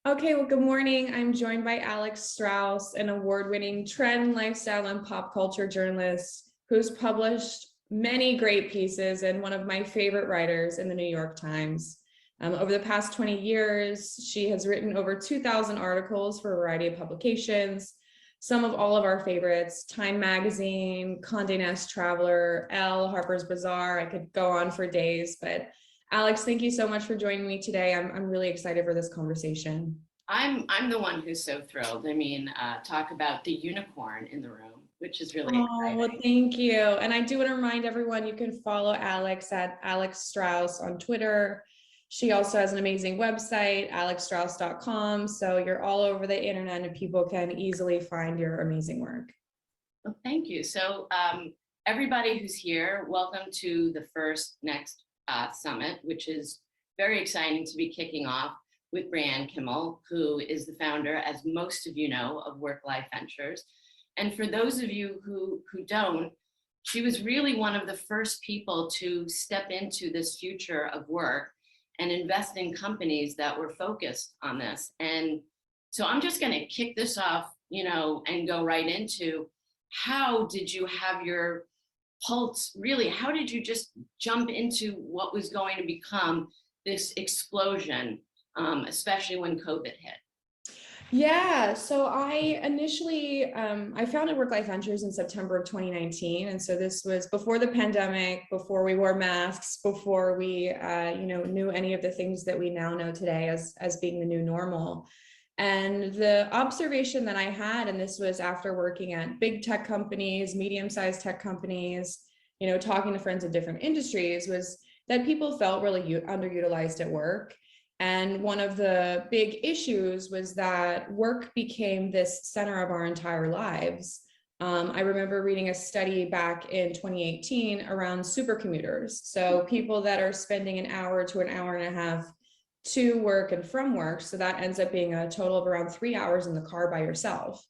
Okay, well, good morning. I'm joined by Alix Strauss, an award-winning trend, lifestyle, and pop culture journalist who's published many great pieces and one of my favorite writers in the New York Times. Over the past 20 years, she has written over 2,000 articles for a variety of publications, some of all of our favorites: Time Magazine, Condé Nast Traveler, Elle, Harper's Bazaar. I could go on for days, but Alix, thank you so much for joining me today. I'm really excited for this conversation. I'm the one who's so thrilled. I mean, talk about the unicorn in the room, which is really Oh, well, exciting. thank you. And I do want to remind everyone you can follow Alix at Alix Strauss on Twitter. She also has an amazing website, alixstrauss.com. So you're all over the internet and people can easily find your amazing work. Well, thank you. So everybody who's here, welcome to the first next summit, which is very exciting to be kicking off with Brianne Kimmel, who is the founder, as most of you know, of Work-Life Ventures. And for those of you who don't, she was really one of the first people to step into this future of work and invest in companies that were focused on this. And so I'm just going to kick this off, and go right into how did you have your pulse, really, how did you just jump into what was going to become this explosion, especially when COVID hit? Yeah, so I initially, I founded Work-Life Ventures in September of 2019. And so this was before the pandemic, before we wore masks, before we, knew any of the things that we now know today as being the new normal. And the observation that I had, and this was after working at big tech companies, medium-sized tech companies, talking to friends in different industries, was that people felt really underutilized at work. And one of the big issues was that work became this center of our entire lives. I remember reading a study back in 2018 around supercommuters. So people that are spending an hour to an hour and a half to work and from work. So that ends up being a total of around 3 hours in the car by yourself.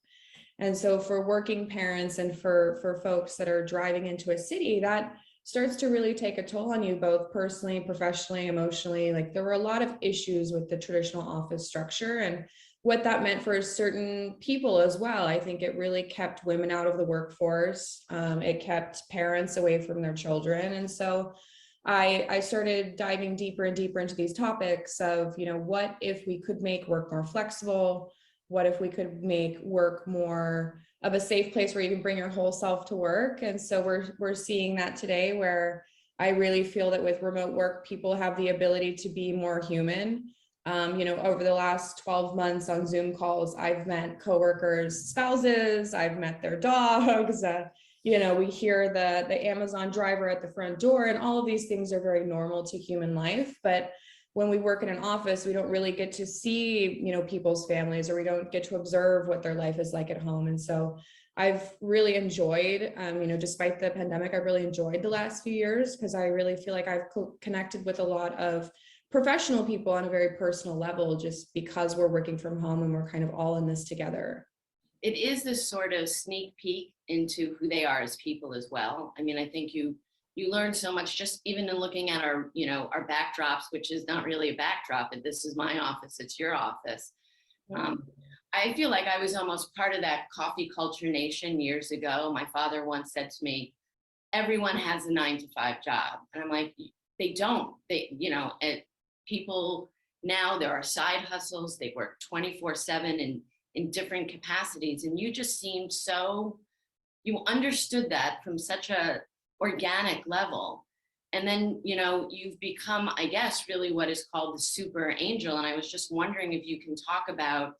And so for working parents and for folks that are driving into a city, that starts to really take a toll on you, both personally, professionally, emotionally. Like, there were a lot of issues with the traditional office structure and what that meant for certain people as well. I think it really kept women out of the workforce. It kept parents away from their children. And so I started diving deeper and deeper into these topics of, what if we could make work more flexible? What if we could make work more of a safe place where you can bring your whole self to work? And so we're seeing that today, where I really feel that with remote work, people have the ability to be more human. Over the last 12 months on Zoom calls, I've met coworkers' spouses, I've met their dogs, we hear the Amazon driver at the front door, and all of these things are very normal to human life. But when we work in an office, we don't really get to see, people's families, or we don't get to observe what their life is like at home. And so I've really enjoyed, despite the pandemic, I've really enjoyed the last few years, because I really feel like I've connected with a lot of professional people on a very personal level, just because we're working from home and we're kind of all in this together. It is this sort of sneak peek into who they are as people as well. I mean, I think you learn so much just even in looking at our, our backdrops, which is not really a backdrop, and this is my office, it's your office. I feel like I was almost part of that coffee culture nation years ago. My father once said to me, everyone has a 9-to-5 job. And I'm like, they don't. People now, there are side hustles, they work 24/7 in different capacities. And you just seemed so, you understood that from such a organic level. And then, you've become, I guess, really what is called the super angel. And I was just wondering if you can talk about,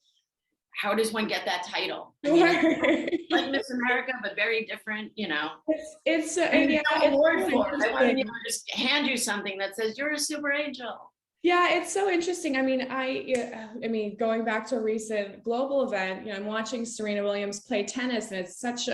how does one get that title? I mean, like Miss America, but very different, It's yeah, no award for it. I wouldn't just hand you something that says you're a super angel. Yeah, it's so interesting. I mean, going back to a recent global event, I'm watching Serena Williams play tennis, and it's such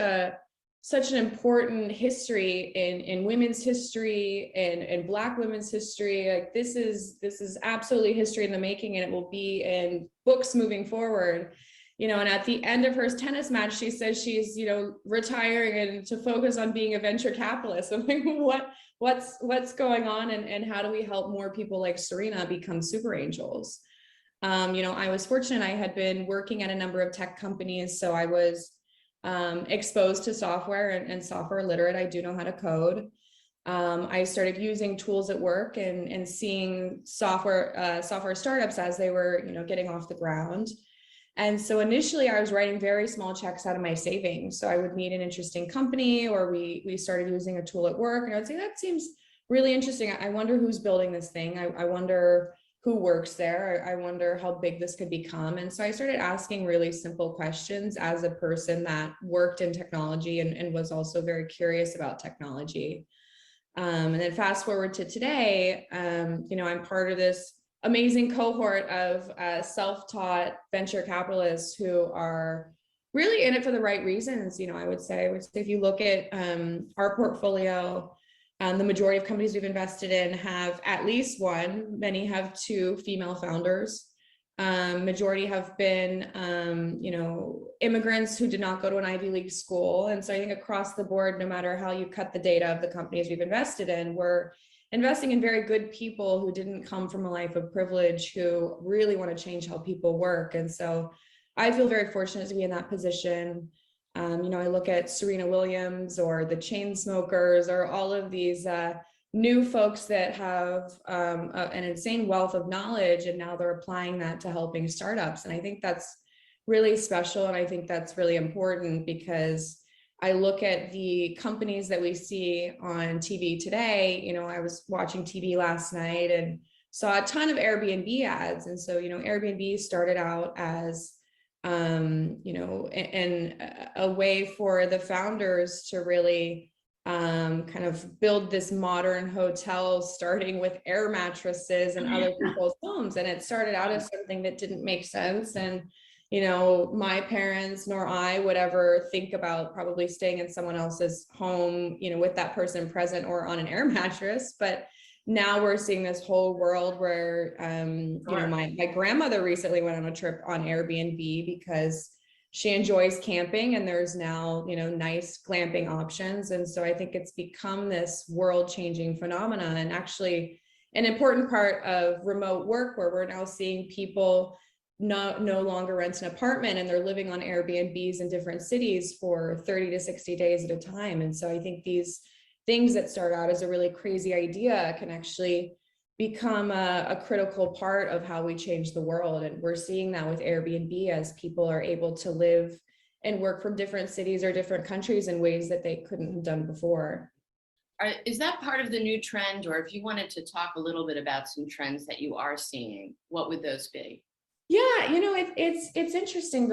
an important history in women's history and Black women's history. Like, this is absolutely history in the making, and it will be in books moving forward. And at the end of her tennis match, she says she's, retiring and to focus on being a venture capitalist. I'm like, what's going on, and how do we help more people like Serena become super angels? I was fortunate. I had been working at a number of tech companies, so I was exposed to software and software literate. I do know how to code. I started using tools at work and seeing software startups as they were, getting off the ground. And so initially I was writing very small checks out of my savings. So I would meet an interesting company, or we started using a tool at work, and I would say, that seems really interesting. I wonder who's building this thing. I wonder who works there. I wonder how big this could become. And so I started asking really simple questions as a person that worked in technology and was also very curious about technology. And then fast forward to today, I'm part of this amazing cohort of self-taught venture capitalists who are really in it for the right reasons. I would say if you look at our portfolio, the majority of companies we've invested in have at least one, many have two female founders. Majority have been, immigrants who did not go to an Ivy League school. And so I think across the board, no matter how you cut the data of the companies we've invested in, we're investing in very good people who didn't come from a life of privilege, who really want to change how people work. And so I feel very fortunate to be in that position. I look at Serena Williams or the Chainsmokers or all of these new folks that have an insane wealth of knowledge, and now they're applying that to helping startups. And I think that's really special. And I think that's really important, because I look at the companies that we see on TV today. I was watching TV last night and saw a ton of Airbnb ads. And so, Airbnb started out as and a way for the founders to really kind of build this modern hotel, starting with air mattresses and other people's homes. And it started out as something that didn't make sense. And, my parents nor I would ever think about probably staying in someone else's home, with that person present or on an air mattress. But now we're seeing this whole world where, my grandmother recently went on a trip on Airbnb because she enjoys camping, and there's now, nice glamping options. And so I think it's become this world-changing phenomenon, and actually an important part of remote work, where we're now seeing people no longer rent an apartment, and they're living on Airbnbs in different cities for 30 to 60 days at a time. And so I think these things that start out as a really crazy idea can actually become a critical part of how we change the world. And we're seeing that with Airbnb, as people are able to live and work from different cities or different countries in ways that they couldn't have done before. Is that part of the new trend? Or if you wanted to talk a little bit about some trends that you are seeing, what would those be? Yeah, it's interesting.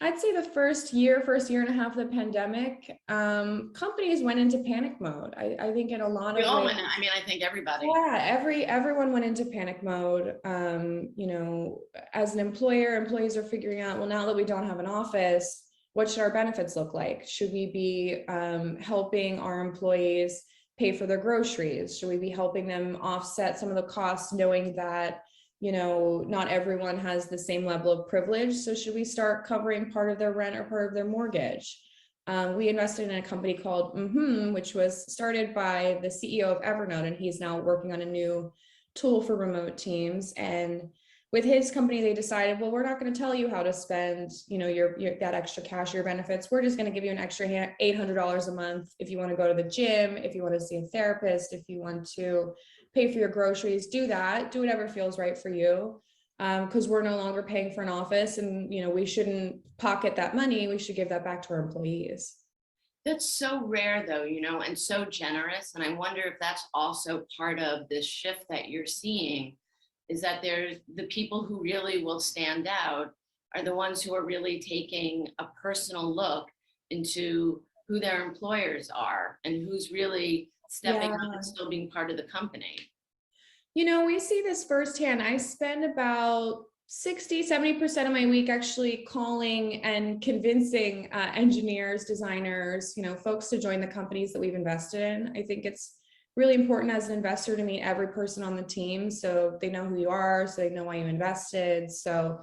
I'd say the first year and a half of the pandemic, companies went into panic mode. I think in a lot of ways. I think everybody. Yeah, everyone went into panic mode. As an employer, employees are figuring out, well, now that we don't have an office, what should our benefits look like? Should we be helping our employees pay for their groceries? Should we be helping them offset some of the costs, knowing that not everyone has the same level of privilege? So should we start covering part of their rent or part of their mortgage? We invested in a company called which was started by the CEO of Evernote, and he's now working on a new tool for remote teams. And with his company, they decided, well, we're not going to tell you how to spend, your that extra cash, your benefits. We're just going to give you an extra $800 a month if you want to go to the gym, if you want to see a therapist, if you want to pay for your groceries, do whatever feels right for you. Because we're no longer paying for an office, and we shouldn't pocket that money. We should give that back to our employees. That's so rare, though, and so generous. And I wonder if that's also part of this shift that you're seeing, is that there's the people who really will stand out are the ones who are really taking a personal look into who their employers are and who's really stepping up and still being part of the company. We see this firsthand. I spend about 60-70% of my week actually calling and convincing engineers, designers, folks to join the companies that we've invested in. I think it's really important as an investor to meet every person on the team, so they know who you are, so they know why you invested. So,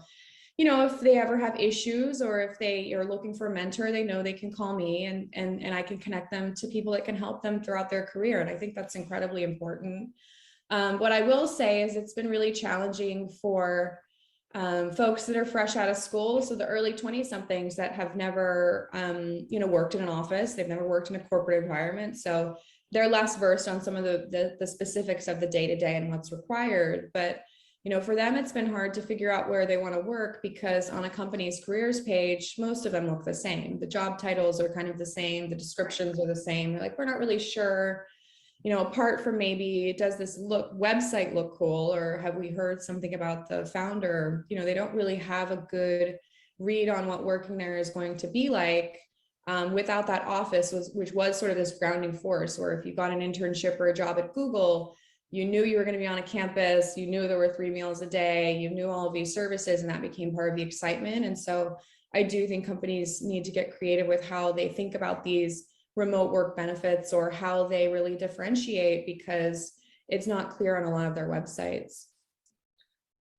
if they ever have issues, or if they are looking for a mentor, they know they can call me, and I can connect them to people that can help them throughout their career. And I think that's incredibly important. What I will say is it's been really challenging for folks that are fresh out of school. So the early 20 somethings that have never, worked in an office, they've never worked in a corporate environment. So they're less versed on some of the specifics of the day-to-day and what's required. But, for them, it's been hard to figure out where they want to work, because on a company's careers page, most of them look the same. The job titles are kind of the same. The descriptions are the same. They're like, we're not really sure, apart from maybe, does this website look cool, or have we heard something about the founder? They don't really have a good read on what working there is going to be like, without that office, which was sort of this grounding force, where if you got an internship or a job at Google, you knew you were going to be on a campus, you knew there were 3 meals a day, you knew all of these services, and that became part of the excitement. And so I do think companies need to get creative with how they think about these remote work benefits, or how they really differentiate, because it's not clear on a lot of their websites.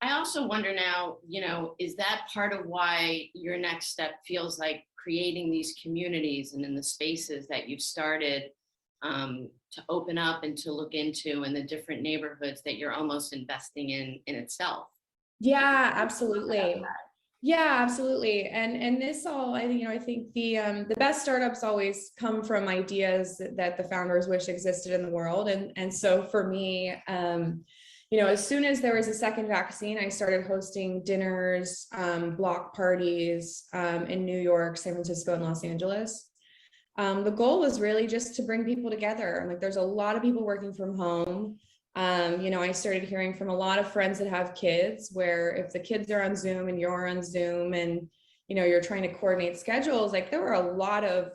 I also wonder now, is that part of why your next step feels like creating these communities and in the spaces that you've started to open up and to look into, and the different neighborhoods that you're almost investing in itself? Yeah, absolutely. Yeah, absolutely. And this all, I think the best startups always come from ideas that the founders wish existed in the world. And so for me, as soon as there was a second vaccine, I started hosting dinners, block parties, in New York, San Francisco, and Los Angeles. The goal was really just to bring people together. Like, there's a lot of people working from home. I started hearing from a lot of friends that have kids, where if the kids are on Zoom and you're on Zoom, and you're trying to coordinate schedules, like, there were a lot of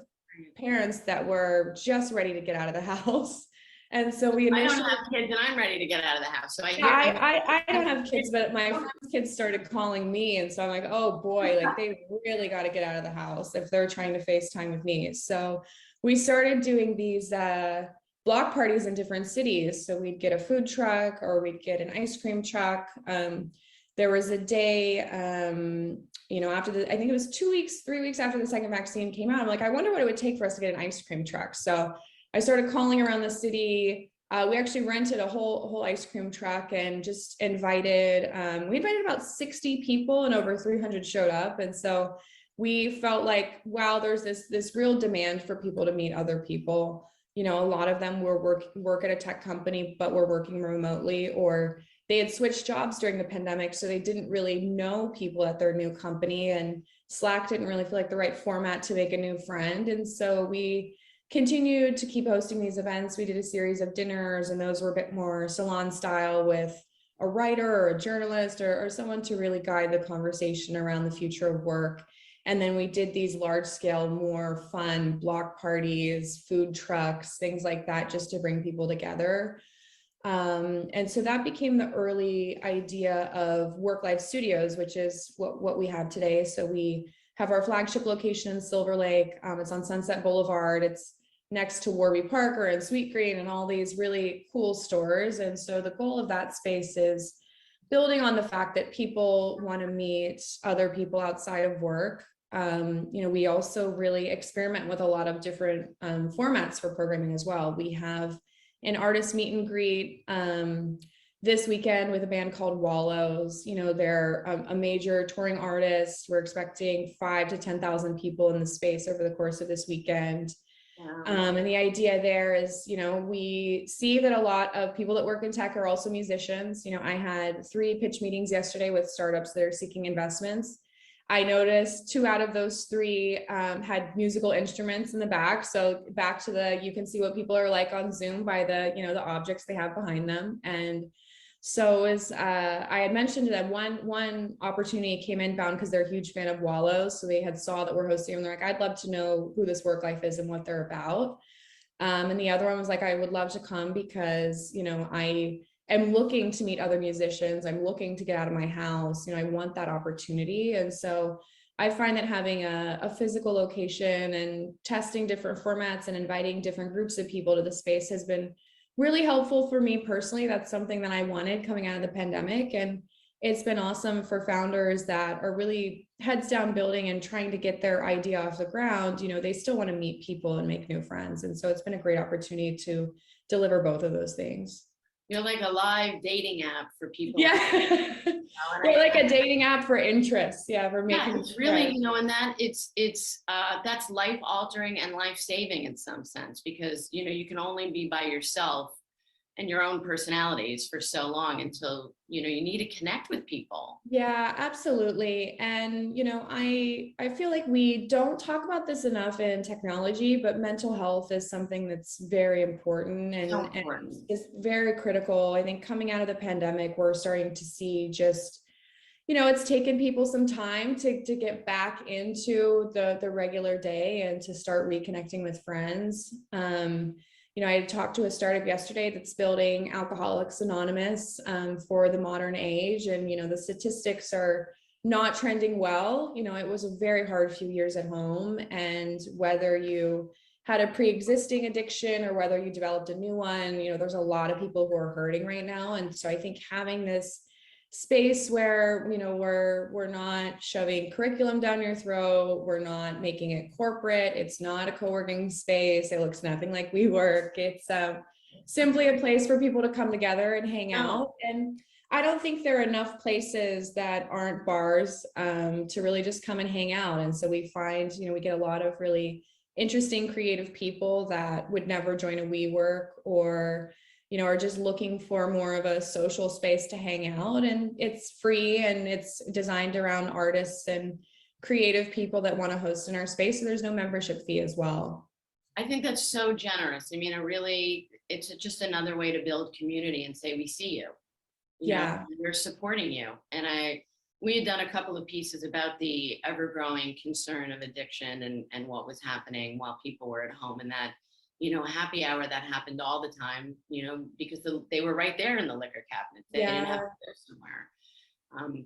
parents that were just ready to get out of the house. And so we initially, I don't have kids, and I'm ready to get out of the house. So I don't have kids, but my friends' kids started calling me, and so I'm like, oh boy, like, they really got to get out of the house if they're trying to FaceTime with me. So we started doing these block parties in different cities. So we'd get a food truck, or we'd get an ice cream truck. There was a day, after I think it was 3 weeks after the second vaccine came out, I'm like, I wonder what it would take for us to get an ice cream truck. So I started calling around the city. We actually rented a whole ice cream truck, and just invited about 60 people, and over 300 showed up. And so we felt like, wow, there's this real demand for people to meet other people. A lot of them were work at a tech company, but were working remotely, or they had switched jobs during the pandemic, so they didn't really know people at their new company, and Slack didn't really feel like the right format to make a new friend. And so we continued to keep hosting these events. We did a series of dinners, and those were a bit more salon style, with a writer or a journalist, or someone to really guide the conversation around the future of work. And then we did these large scale, more fun block parties, food trucks, things like that, just to bring people together. And so that became the early idea of Work-Life Studios, which is what we have today. So we have our flagship location in Silver Lake. It's on Sunset Boulevard. It's next to Warby Parker and Sweet Green and all these really cool stores. And so the goal of that space is building on the fact that people want to meet other people outside of work. We also really experiment with a lot of different formats for programming as well. We have an artist meet and greet this weekend with a band called Wallows. They're a major touring artist. We're expecting 5,000 to 10,000 people in the space over the course of this weekend. And the idea there is, we see that a lot of people that work in tech are also musicians. I had 3 pitch meetings yesterday with startups that are seeking investments. I noticed 2 out of those 3 had musical instruments in the back. So back to you can see what people are like on Zoom by the objects they have behind them. And so as I had mentioned to them, one opportunity came inbound because they're a huge fan of Wallows. So they had saw that we're hosting, and they're like, I'd love to know who this Work-Life is and what they're about. And the other one was like, I would love to come because, I am looking to meet other musicians. I'm looking to get out of my house. I want that opportunity. And so I find that having a physical location and testing different formats and inviting different groups of people to the space has been really helpful for me personally. That's something that I wanted coming out of the pandemic. And it's been awesome for founders that are really heads down building and trying to get their idea off the ground. They still want to meet people and make new friends. And so it's been a great opportunity to deliver both of those things. You're like a live dating app for people. Yeah. We're like a dating app for interests. Yeah, for making It's really, and that that's life altering and life saving in some sense, because, you can only be by yourself and your own personalities for so long until, you need to connect with people. Yeah, absolutely. And, I feel like we don't talk about this enough in technology, but mental health is something that's very important So and important. is very critical. I think coming out of the pandemic, we're starting to see just, it's taken people some time to get back into the regular day and to start reconnecting with friends. I talked to a startup yesterday that's building Alcoholics Anonymous for the modern age. And, the statistics are not trending well. It was a very hard few years at home. And whether you had a pre-existing addiction or whether you developed a new one, there's a lot of people who are hurting right now. And so I think having this space where we're not shoving curriculum down your throat, we're not making it corporate, it's not a co-working space, it looks nothing like WeWork, it's simply a place for people to come together and hang out. And I don't think there are enough places that aren't bars to really just come and hang out. And so we find we get a lot of really interesting creative people that would never join a WeWork or are just looking for more of a social space to hang out. And it's free and it's designed around artists and creative people that want to host in our space. So there's no membership fee as well. I think that's so generous. I mean, it's just another way to build community and say, we see you. Yeah. We're supporting you. And we had done a couple of pieces about the ever-growing concern of addiction and what was happening while people were at home, and that happy hour that happened all the time, because they were right there in the liquor cabinet. They didn't have to go somewhere.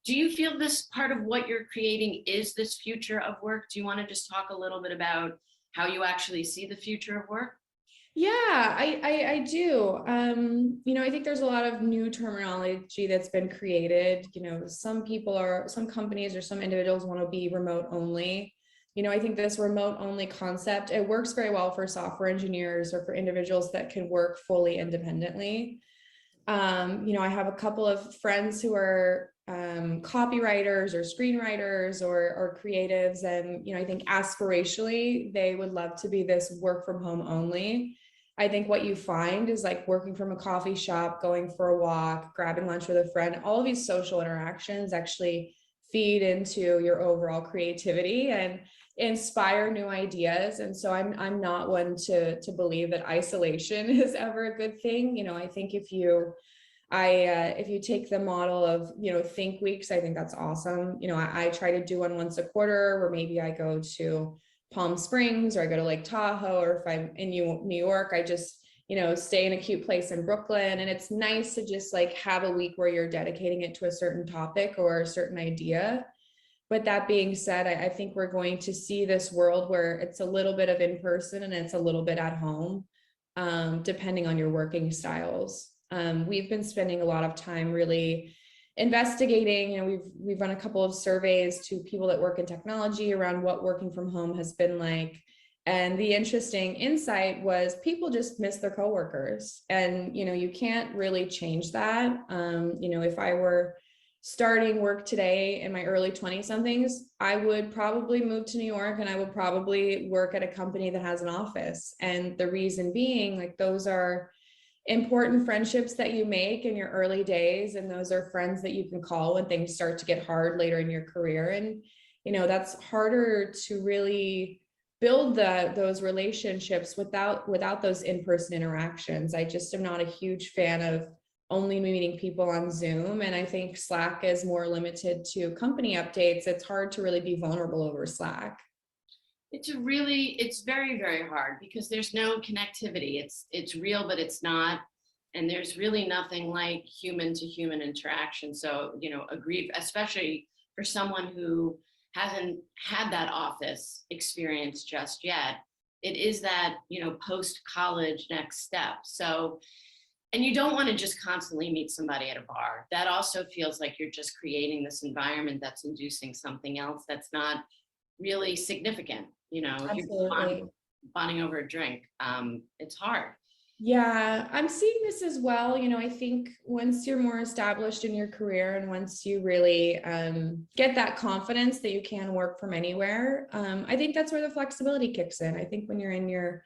Do you feel this part of what you're creating is this future of work? Do you want to just talk a little bit about how you actually see the future of work? Yeah, I do. I think there's a lot of new terminology that's been created. Some companies or some individuals want to be remote only. I think this remote only concept, it works very well for software engineers or for individuals that can work fully independently. I have a couple of friends who are copywriters or screenwriters or creatives. And, I think aspirationally, they would love to be this work from home only. I think what you find is like working from a coffee shop, going for a walk, grabbing lunch with a friend, all of these social interactions actually feed into your overall creativity and inspire new ideas. And so I'm not one to believe that isolation is ever a good thing. I think if you take the model of think weeks, I think that's awesome. I try to do one once a quarter where maybe I go to Palm Springs or I go to Lake Tahoe, or if I'm in New York, I just stay in a cute place in Brooklyn. And it's nice to just like have a week where you're dedicating it to a certain topic or a certain idea. But that being said, I think we're going to see this world where it's a little bit of in person and it's a little bit at home, depending on your working styles. We've been spending a lot of time really investigating. We've run a couple of surveys to people that work in technology around what working from home has been like. And the interesting insight was people just miss their coworkers, and you can't really change that. If I were starting work today in my early 20 somethings, I would probably move to New York and I would probably work at a company that has an office. And the reason being, like, those are important friendships that you make in your early days. And those are friends that you can call when things start to get hard later in your career. And, that's harder to really build those relationships without those in-person interactions. I just am not a huge fan of only meeting people on Zoom. And I think Slack is more limited to company updates. It's hard to really be vulnerable over Slack. It's very, very hard because there's no connectivity. It's real, but it's not. And there's really nothing like human to human interaction. So, especially for someone who hasn't had that office experience just yet, it is that, post-college next step. So, and you don't want to just constantly meet somebody at a bar. That also feels like you're just creating this environment that's inducing something else that's not really significant. If you're bonding over a drink, it's hard. Yeah, I'm seeing this as well. You know, I think once you're more established in your career and once you really get that confidence that you can work from anywhere, I think that's where the flexibility kicks in. I think when you're in your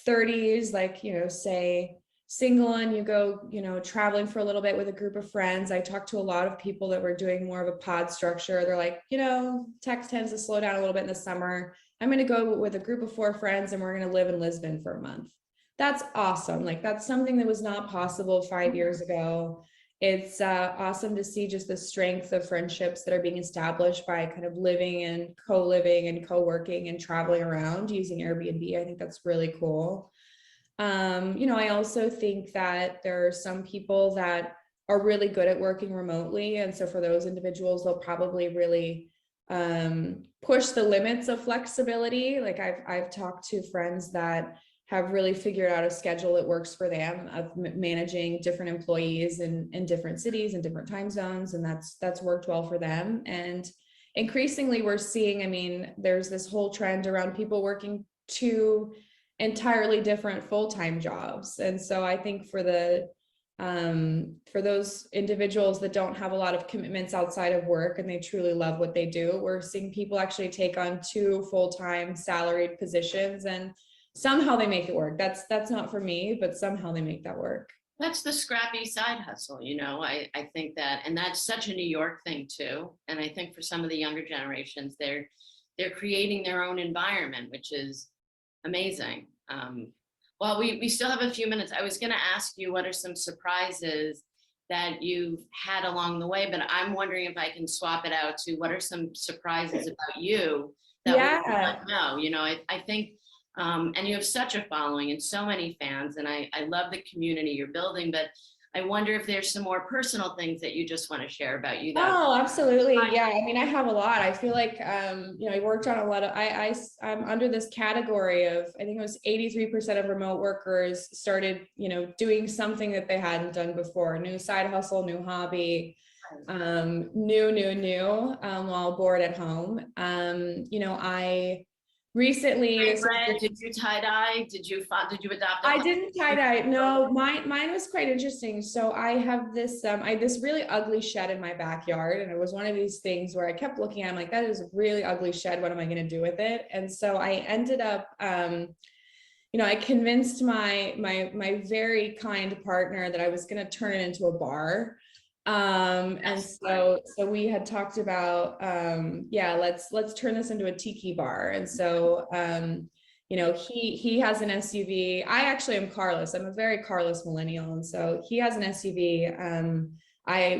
30s, like, you know, say single and you go, you know, traveling for a little bit with a group of friends. I talked to a lot of people that were doing more of a pod structure. They're like, you know, tech tends to slow down a little bit in the summer. I'm going to go with a group of 4 friends and we're going to live in Lisbon for a month. That's awesome. Like that's something that was not possible 5 years ago. It's awesome to see just the strength of friendships that are being established by kind of living and co-living and co-working and traveling around using Airbnb. I think that's really cool. You know, I also think that there are some people that are really good at working remotely. And so for those individuals, they'll probably really push the limits of flexibility. Like I've talked to friends that have really figured out a schedule that works for them of managing different employees in different cities and different time zones. And that's worked well for them. And increasingly we're seeing, I mean, there's this whole trend around people working two entirely different full-time jobs. And so I think for those individuals that don't have a lot of commitments outside of work and they truly love what they do, we're seeing people actually take on 2 full-time salaried positions and somehow they make it work. That's not for me, but somehow they make that work. That's the scrappy side hustle, you know. I think that, and that's such a New York thing too. And I think for some of the younger generations, they're creating their own environment, which is amazing. Well, we still have a few minutes. I was going to ask you what are some surprises that you've had along the way, but I'm wondering if I can swap it out to what are some surprises about you that we don't know. You know, I think, and you have such a following and so many fans, and I love the community you're building, but I wonder if there's some more personal things that you just want to share about you. Oh, absolutely. Yeah. I mean, I have a lot. I feel like, you know, I worked on a lot of, I'm under this category of, I think it was 83% of remote workers started, you know, doing something that they hadn't done before, new side hustle, new hobby, new, while bored at home. You know, I recently did you tie-dye? Did you adopt I didn't tie-dye. No, mine was quite interesting. So I have this this really ugly shed in my backyard, and it was one of these things where I kept looking at it, I'm like, that is a really ugly shed. What am I going to do with it? And so I ended up you know, I convinced my very kind partner that I was going to turn it into a bar. And so we had talked about yeah, let's turn this into a tiki bar. And so you know, he has an SUV. I actually am carless. I'm a very carless millennial, and so he has an SUV.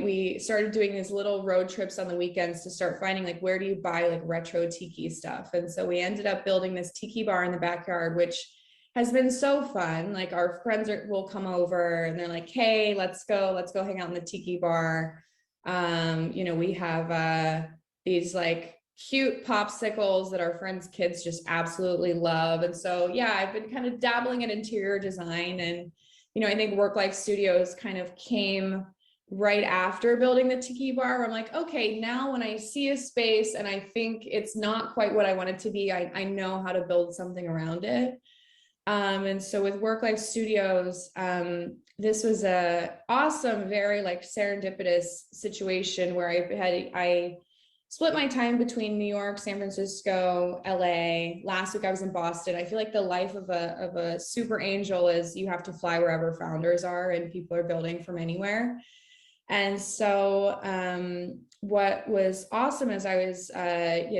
We started doing these little road trips on the weekends to start finding like, where do you buy like retro tiki stuff? And so we ended up building this tiki bar in the backyard, which has been so fun. Like our friends will come over and they're like, hey, let's go hang out in the tiki bar. You know, we have these like cute popsicles that our friends' kids just absolutely love. And so, yeah, I've been kind of dabbling in interior design, and, you know, I think Work-Life Studios kind of came right after building the tiki bar, where I'm like, okay, now when I see a space and I think it's not quite what I want it to be, I know how to build something around it. And so with Work-Life Studios, this was a awesome, very like serendipitous situation where I split my time between New York, San Francisco, LA. Last week I was in Boston. I feel like the life of a super angel is you have to fly wherever founders are and people are building from anywhere. And so what was awesome is I was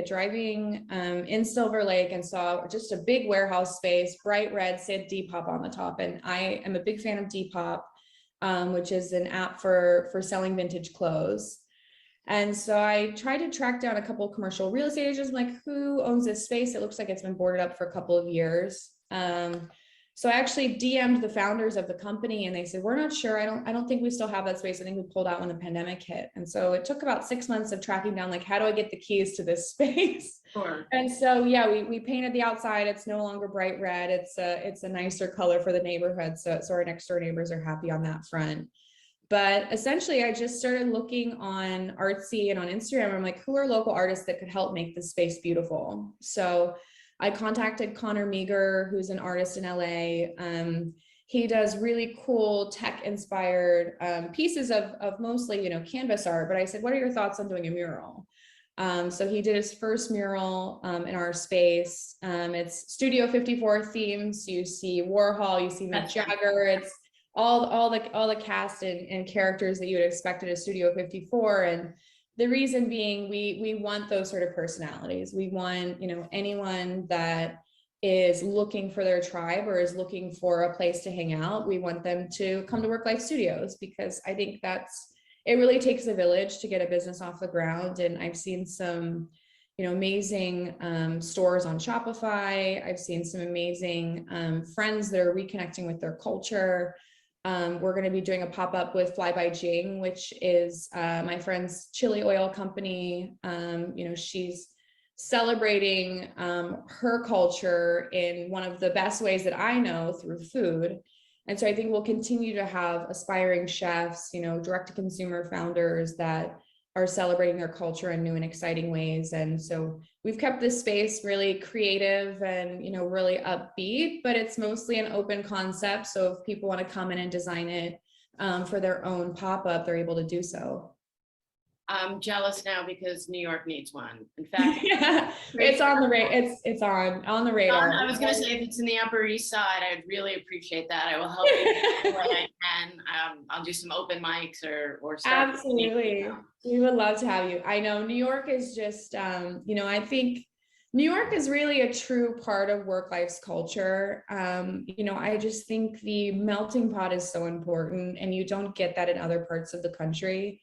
driving in Silver Lake and saw just a big warehouse space, bright red, said Depop on the top. And I am a big fan of Depop, which is an app for selling vintage clothes. And so I tried to track down a couple of commercial real estate agents. I'm like, who owns this space? It looks like it's been boarded up for a couple of years. So I actually DM'd the founders of the company and they said, we're not sure. I don't think we still have that space. I think we pulled out when the pandemic hit. And so it took about 6 months of tracking down, like, how do I get the keys to this space? Sure. And so, yeah, we painted the outside. It's no longer bright red. It's a nicer color for the neighborhood. So our next door neighbors are happy on that front. But essentially, I just started looking on Artsy and on Instagram. I'm like, who are local artists that could help make this space beautiful? So I contacted Connor Meager, who's an artist in LA. he does really cool tech inspired pieces of mostly, you know, canvas art. But I said, what are your thoughts on doing a mural? So he did his first mural in our space. It's Studio 54 themes. You see Warhol, you see Mick Jagger. It's all the cast and characters that you would expect at a Studio 54. And the reason being, we want those sort of personalities. We want, you know, anyone that is looking for their tribe or is looking for a place to hang out. We want them to come to Work Life Studios, because I think it really takes a village to get a business off the ground. And I've seen some, you know, amazing stores on Shopify. I've seen some amazing friends that are reconnecting with their culture. We're going to be doing a pop-up with Fly by Jing, which is my friend's chili oil company. You know, she's celebrating her culture in one of the best ways that I know, through food. And so I think we'll continue to have aspiring chefs, you know, direct-to-consumer founders that are celebrating their culture in new and exciting ways. And so we've kept this space really creative and, you know, really upbeat, but it's mostly an open concept. So if people want to come in and design it for their own pop-up, they're able to do so. I'm jealous now because New York needs one. In fact, yeah, it's on the it's on the radar. I was going to say, if it's in the Upper East Side, I'd really appreciate that. I will help you the way I can. I'll do some open mics or stuff. Absolutely, we would love to have you. I know New York is just, you know, I think New York is really a true part of work life's culture. You know, I just think the melting pot is so important, and you don't get that in other parts of the country.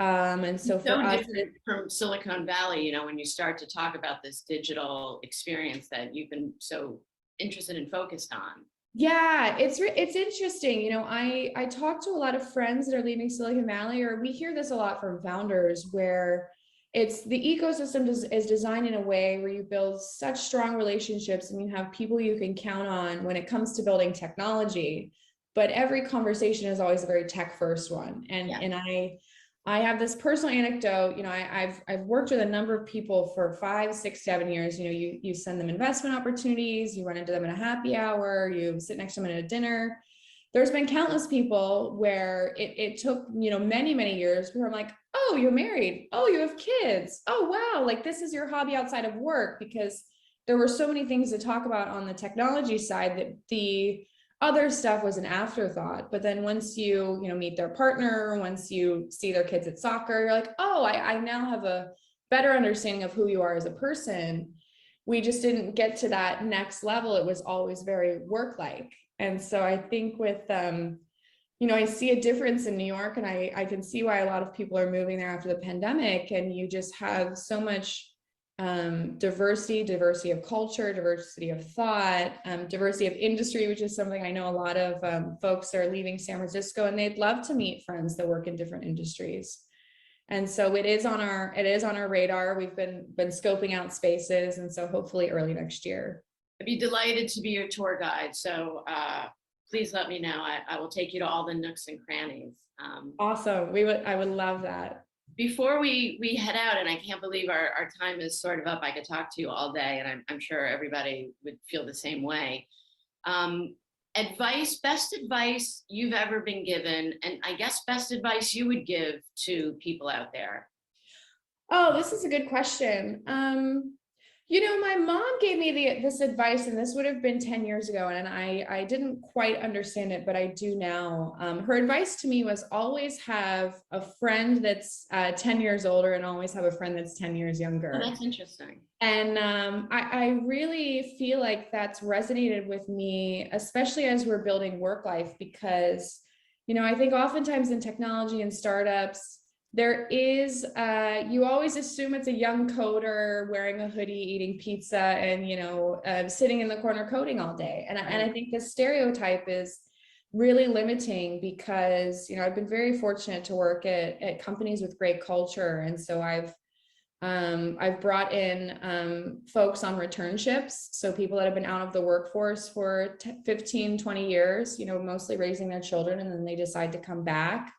And so for us, different from Silicon Valley, you know, when you start to talk about this digital experience that you've been so interested and focused on. Yeah, it's interesting. You know, I talk to a lot of friends that are leaving Silicon Valley, or we hear this a lot from founders, where it's the ecosystem is designed in a way where you build such strong relationships and you have people you can count on when it comes to building technology. But every conversation is always a very tech first one. And I have this personal anecdote. You know, I've worked with a number of people for 5, 6, 7 years. You know, you send them investment opportunities, you run into them in a happy hour, you sit next to them at a dinner. There's been countless people where it took, you know, many, many years where I'm like, oh, you're married. Oh, you have kids. Oh, wow. Like, this is your hobby outside of work, because there were so many things to talk about on the technology side that the other stuff was an afterthought. But then once you know, meet their partner, once you see their kids at soccer, you're like, oh, I now have a better understanding of who you are as a person. We just didn't get to that next level. It was always very work-like. And so I think with, you know, I see a difference in New York, and I can see why a lot of people are moving there after the pandemic. And you just have so much diversity of culture, diversity of thought, diversity of industry, which is something I know a lot of folks are leaving San Francisco, and they'd love to meet friends that work in different industries. And so it is on our radar. We've been scoping out spaces, and so hopefully early next year. I'd be delighted to be your tour guide. So please let me know. I will take you to all the nooks and crannies. Awesome. I would love that. Before we head out, and I can't believe our time is sort of up. I could talk to you all day, and I'm sure everybody would feel the same way. Best advice you've ever been given, and I guess best advice you would give to people out there. Oh, this is a good question. You know, my mom gave me this advice, and this would have been 10 years ago, and I didn't quite understand it, but I do now. Her advice to me was always have a friend that's 10 years older and always have a friend that's 10 years younger. Oh, that's interesting. And I really feel like that's resonated with me, especially as we're building work life, because, you know, I think oftentimes in technology and startups, there is, you always assume it's a young coder wearing a hoodie, eating pizza, and, you know, sitting in the corner coding all day. And I think the stereotype is really limiting, because, you know, I've been very fortunate to work at companies with great culture. And so I've brought in folks on returnships. So people that have been out of the workforce for 15, 20 years, you know, mostly raising their children, and then they decide to come back.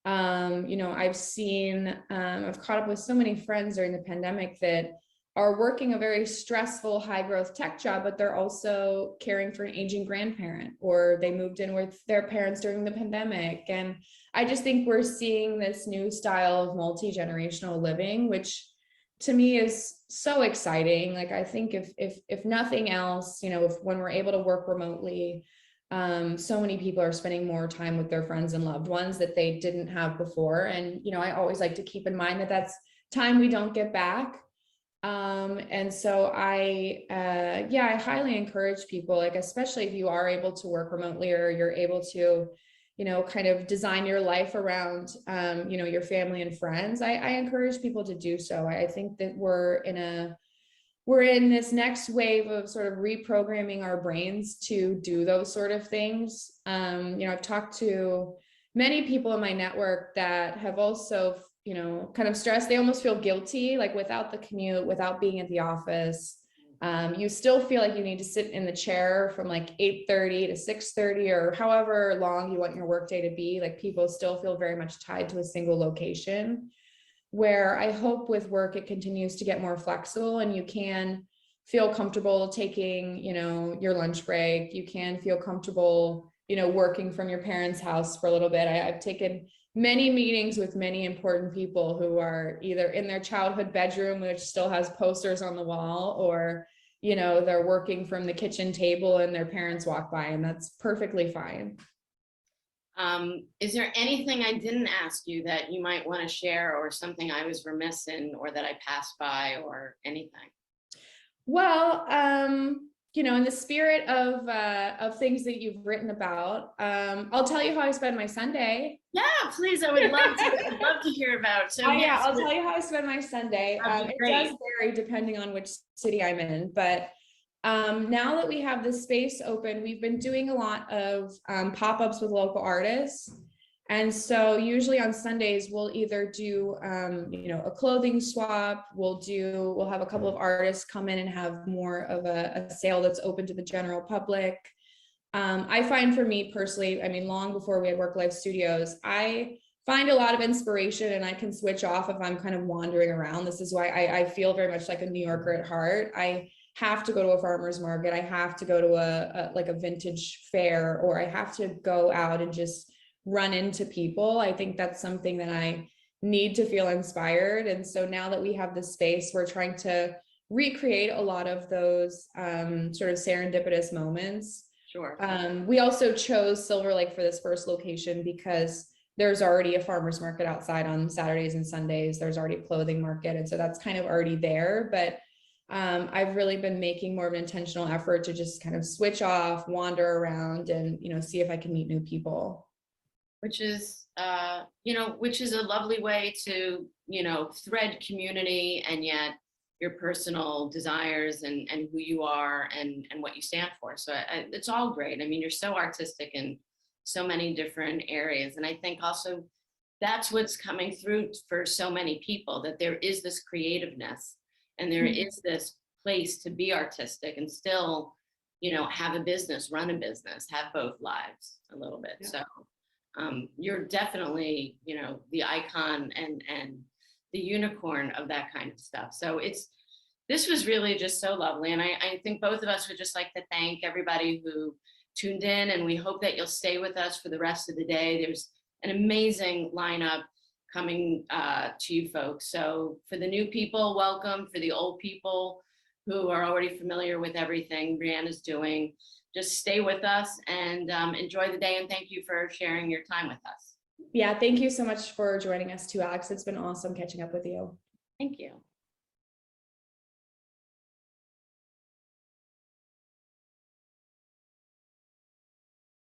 You know, I've caught up with so many friends during the pandemic that are working a very stressful, high growth tech job, but they're also caring for an aging grandparent, or they moved in with their parents during the pandemic. And I just think we're seeing this new style of multi-generational living, which to me is so exciting. Like, I think if nothing else, if when we're able to work remotely, so many people are spending more time with their friends and loved ones that they didn't have before. And, I always like to keep in mind that that's time we don't get back. And so I highly encourage people, like, especially if you are able to work remotely, or you're able to, kind of design your life around, your family and friends. I encourage people to do so. I think that we're in this next wave of sort of reprogramming our brains to do those sort of things. I've talked to many people in my network that have also, kind of stressed. They almost feel guilty, like without the commute, without being at the office. You still feel like you need to sit in the chair from like 8:30 to 6:30, or however long you want your workday to be. Like, people still feel very much tied to a single location, where I hope with work, it continues to get more flexible, and you can feel comfortable taking, your lunch break. You can feel comfortable, working from your parents' house for a little bit. I've taken many meetings with many important people who are either in their childhood bedroom, which still has posters on the wall, or, they're working from the kitchen table and their parents walk by, and that's perfectly fine. Is there anything I didn't ask you that you might want to share, or something I was remiss in, or that I passed by, or anything? Well, in the spirit of things that you've written about, I'll tell you how I spend my Sunday. Yeah, please. I would love to. I'd love to hear about. So yeah, I'll tell you how I spend my Sunday. It does vary depending on which city I'm in, but now that we have this space open, we've been doing a lot of pop-ups with local artists. And so usually on Sundays, we'll either do, a clothing swap. We'll have a couple of artists come in and have more of a sale that's open to the general public. I find, for me personally, long before we had Work Life Studios, I find a lot of inspiration, and I can switch off if I'm kind of wandering around. This is why I feel very much like a New Yorker at heart. I have to go to a farmer's market. I have to go to a vintage fair, or I have to go out and just run into people. I think that's something that I need to feel inspired. And so now that we have this space, we're trying to recreate a lot of those sort of serendipitous moments. Sure. We also chose Silver Lake for this first location because there's already a farmer's market outside on Saturdays and Sundays. There's already a clothing market. And so that's kind of already there. But I've really been making more of an intentional effort to just kind of switch off, wander around, and, see if I can meet new people. Which is a lovely way to, thread community, and yet your personal desires and who you are and what you stand for. So it's all great. You're so artistic in so many different areas. And I think also that's what's coming through for so many people, that there is this creativeness, and there is this place to be artistic and still, have a business, run a business, have both lives a little bit. Yeah. So you're definitely, the icon and the unicorn of that kind of stuff. So this was really just so lovely. And I think both of us would just like to thank everybody who tuned in, and we hope that you'll stay with us for the rest of the day. There's an amazing lineup coming to you folks. So for the new people, welcome. For the old people who are already familiar with everything Brianne is doing, just stay with us and enjoy the day. And thank you for sharing your time with us. Yeah, thank you so much for joining us too, Alix. It's been awesome catching up with you. Thank you.